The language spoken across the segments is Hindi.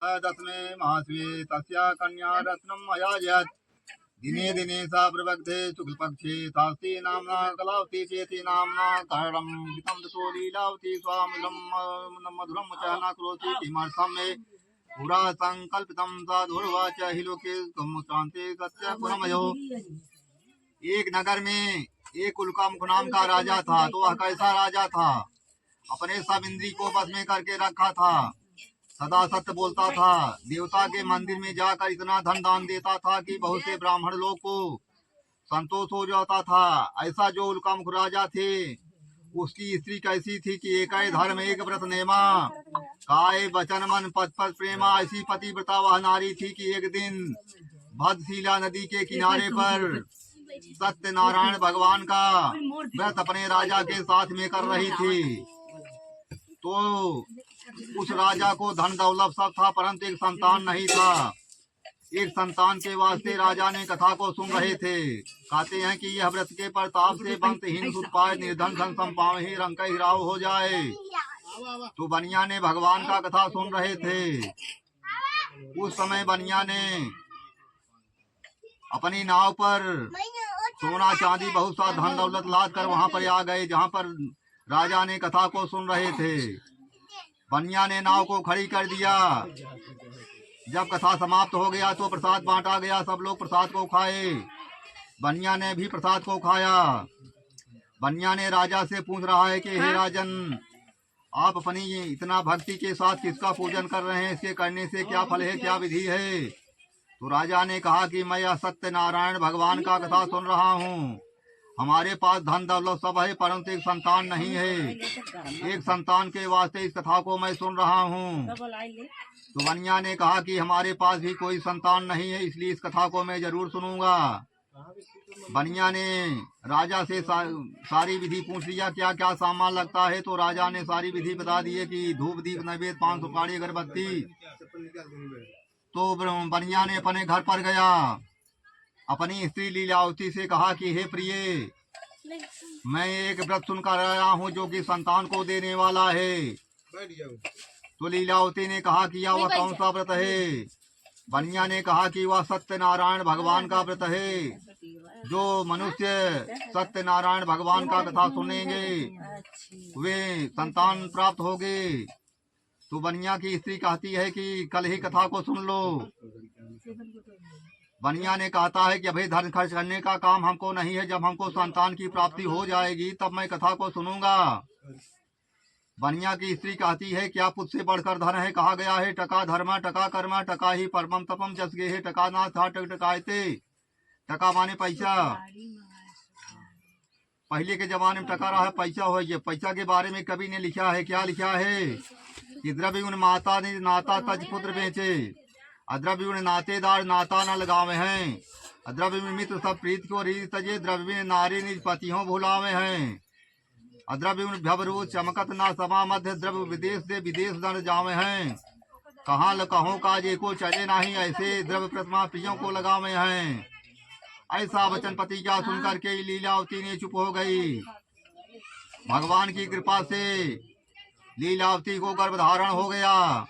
दस्मे महास्वे तस्या कन्या रत्नम् अयाजयत्। दिने दिने सा प्रवग्धे शुक्लपक्षे शास्त्री नाम्ना कलावती चेति नाम्ना कारणं गीतं ततो लीलावती स्वामिलं मधुरं च न करोति किमर्थं मे पुरा संकल्पितं साधुर्वाच हि लोके शान्ते सत्य पुरमयो। एक नगर में एक उल्कामुख नाम का राजा था। तो वह कैसा राजा था? अपने सब इंद्री को बस में करके रखा था। सदा सत्य बोलता था। देवता के मंदिर में जाकर इतना धन दान देता था कि बहुत से ब्राह्मण लोग को संतोष हो जाता था। ऐसा जो उल्कामुख राजा थे, उसकी स्त्री कैसी थी कि एक धर्म एक व्रत नेमा, काय वचन मन पद पद प्रेमा। ऐसी पतिव्रता वह नारी थी कि एक दिन भद्रशिला नदी के किनारे पर सत्यनारायण भगवान का व्रत अपने राजा के साथ में कर रही थी। तो उस राजा को धन दौलत सब था, परंतु एक संतान नहीं था। एक संतान के वास्ते राजा ने कथा को सुन रहे थे। कहते हैं कि यह व्रत के प्रताप से बंतहीन सुतपाय निर्धन धन संपावहि रंक हिराव हो जाए। तो बनिया ने भगवान का कथा सुन रहे थे। उस समय बनिया ने अपनी नाव पर सोना चांदी बहुत सा धन दौलत लाद कर वहां पर आ गए जहां पर राजा ने कथा को सुन रहे थे। बनिया ने नाव को खड़ी कर दिया। जब कथा समाप्त हो गया तो प्रसाद बांटा गया। सब लोग प्रसाद को खाए। बनिया ने भी प्रसाद को खाया। बनिया ने राजा से पूछ रहा है कि हे राजन, आप अपनी इतना भक्ति के साथ किसका पूजन कर रहे हैं? इसके करने से क्या फल है, क्या विधि है? तो राजा ने कहा कि मैं यह सत्यनारायण भगवान का कथा सुन रहा हूँ। हमारे पास धन दौलत सब है, परंतु एक संतान नहीं है। एक संतान के वास्ते इस कथा को मैं सुन रहा हूँ। तो बनिया ने कहा कि हमारे पास भी कोई संतान नहीं है, इसलिए इस कथा को मैं जरूर सुनूंगा। बनिया ने राजा से सारी विधि पूछ लिया, क्या क्या सामान लगता है। तो राजा ने सारी विधि बता दी है कि धूप दीप नैवेद्य 5 सुपारी अगरबत्ती। तो बनिया ने अपने घर पर गया। अपनी स्त्री लीलावती से कहा कि हे प्रिय, मैं एक व्रत सुनकर आया हूँ जो कि संतान को देने वाला है। तो लीलावती ने कहा कि यह वह कौन सा व्रत है? बनिया ने कहा कि वह सत्यनारायण भगवान का व्रत है। जो मनुष्य सत्यनारायण भगवान का कथा सुनेंगे वे संतान प्राप्त होंगे। तो बनिया की स्त्री कहती है कि कल ही कथा को सुन लो। बनिया ने कहता है कि अभी धन खर्च करने का काम हमको नहीं है, जब हमको संतान की प्राप्ति हो जाएगी तब मैं कथा को सुनूंगा। बनिया की स्त्री कहती है क्या पुत्र से बढ़कर धन है? कहा गया है टका धर्मा टका कर्मा टका ही परमम तपम जस गे है टका ना था टक टकायते। टका माने पैसा। पहले के जमाने में टका रहा पैसा हो। ये पैसा के बारे में कवि ने लिखा है। क्या लिखा है कि द्रव्य उन माता ने नाता तज पुत्र बेचे, अद्रव्य उन नातेदार नाता न लगावे हैं। अद्रव्य में मित्र सब प्रीत को रीत तजे, द्रव्य में नारी निज पतियों भुलावे हैं। अद्रव्य में भवरू चमकत ना समा मध्य, द्रव्य विदेश से विदेश न जावे हैं। कहाँ लकहों का जे को चले नहीं, ऐसे द्रव्य प्रतिमा प्रियों को लगावे हैं। ऐसा वचन पति का सुनकर के लीलावती ने चुप हो गई। भगवान की कृपा से लीलावती को गर्भधारण हो गया।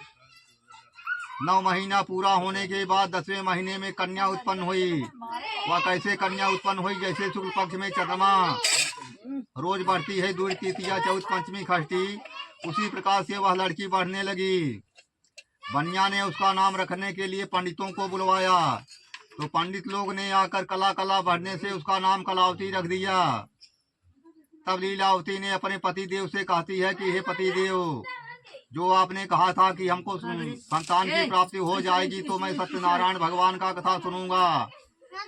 9 महीना पूरा होने के बाद 10वें महीने में कन्या उत्पन्न हुई। वह कैसे कन्या उत्पन्न हुई? जैसे शुक्ल पक्ष में चंद्रमा रोज बढ़ती है, दूर तृतीया चौथ पंचमी षष्ठी, उसी प्रकार से वह लड़की बढ़ने लगी। बनिया ने उसका नाम रखने के लिए पंडितों को बुलवाया। तो पंडित लोग ने आकर कला कला बढ़ने से उसका नाम कलावती रख दिया। तब लीलावती ने अपने पति देव से कहती है कि हे पति देव, जो आपने कहा था कि हमको संतान की प्राप्ति हो जाएगी तो मैं सत्यनारायण भगवान का कथा सुनूंगा,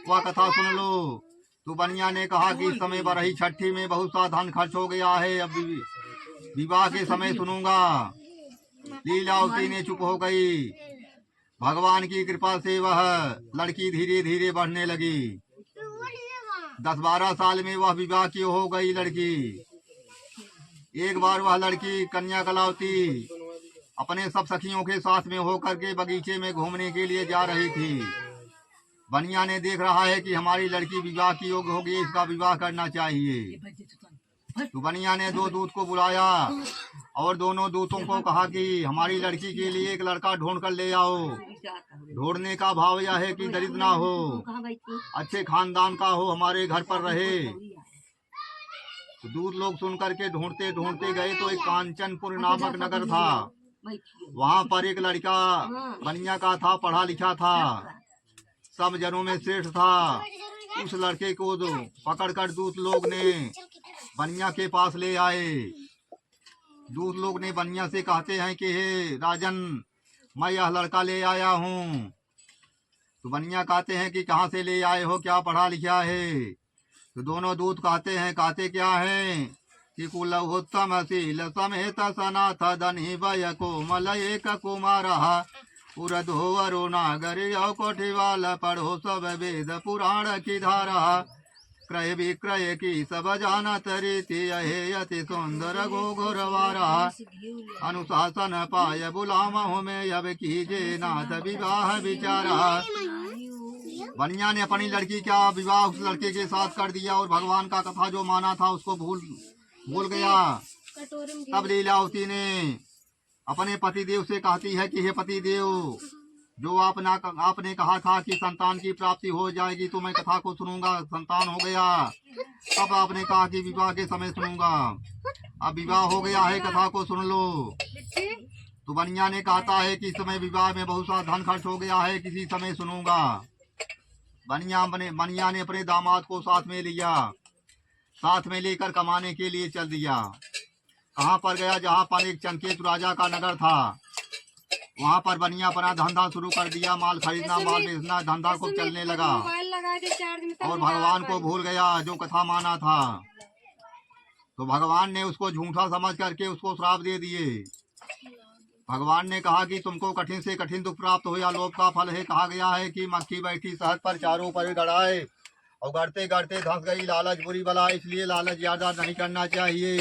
वह कथा सुन लो। तो बनिया ने कहा कि इस समय बरही छठी में बहुत सा धन खर्च हो गया है, अब विवाह के समय सुनूंगा। लीलावती ने चुप हो गई। भगवान की कृपा से वह लड़की धीरे धीरे बढ़ने लगी। 10-12 साल में वह विवाह की हो गई लड़की। एक बार वह लड़की कन्या कलावती अपने सब सखियों के साथ में होकर के बगीचे में घूमने के लिए जा रही थी। बनिया ने देख रहा है कि हमारी लड़की विवाह की योग्य होगी, इसका विवाह करना चाहिए। तो बनिया ने 2 दूत को बुलाया और दोनों दूतों को कहा कि हमारी लड़की के लिए एक लड़का ढूंढ कर ले आओ। ढूंढने का भाव यह है कि दरिद्र ना हो, अच्छे खानदान का हो, हमारे घर पर रहे। तो दूत लोग सुन करके ढूंढते ढूंढते गए तो एक कांचनपुर नामक नगर था। वहाँ पर एक लड़का बनिया का था, पढ़ा लिखा था, सब जनों में श्रेष्ठ था। उस लड़के को पकड़कर दूत लोग ने बनिया के पास ले आए। दूत लोग ने बनिया से कहते हैं कि हे राजन, मैं यह लड़का ले आया हूँ। तो बनिया कहते हैं कि कहाँ से ले आए हो, क्या पढ़ा लिखा है। तो दोनों दूत कहते क्या है कि कुलहोत्तम शील समेत सनाथ धनी वय कोमल एक कुमार उरधो अरुणागर कोठिवाल पढ़ो सब वेद पुराण की धारा क्रय विक्रय की सब जानत रीति यहे अति सुंदर घोरवारा अनुशासन पाय बुलामहु में अब कीजे नाथ विवाह विचारा। बनिया ने अपनी लड़की का विवाह उस लड़के के साथ कर दिया और भगवान का कथा जो माना था उसको भूल गया। तब लीलावती ने अपने पतिदेव से कहती है कि हे पतिदेव, जो आपने कहा था कि संतान की प्राप्ति हो जाएगी तो मैं कथा को सुनूंगा, संतान हो गया। तब आपने कहा कि विवाह के समय सुनूंगा, अब विवाह हो गया है, कथा को सुन लो। तो बनिया ने कहता है कि इस समय विवाह में बहुत सा धन खर्च हो गया है, किसी समय सुनूंगा। बनिया ने अपने दामाद को साथ में लिया, साथ में लेकर कमाने के लिए चल दिया। कहाँ पर गया, जहाँ पर एक चंकेत राजा का नगर था, वहाँ पर बनिया अपना धंधा शुरू कर दिया। माल खरीदना, माल बेचना, धंधा खूब चलने लगा और भगवान को भूल गया जो कथा माना था। तो भगवान ने उसको झूठा समझ करके उसको श्राप दे दिए। भगवान ने कहा कि तुमको कठिन से कठिन दुख प्राप्त हो, या लोभ का फल है। कहा गया है कि मक्खी बैठी शहद पर चारों पर गड़ाए और गड़ते गड़ते धंस गई। लालच बुरी बला, इसलिए लालच ज्यादा नहीं करना चाहिए।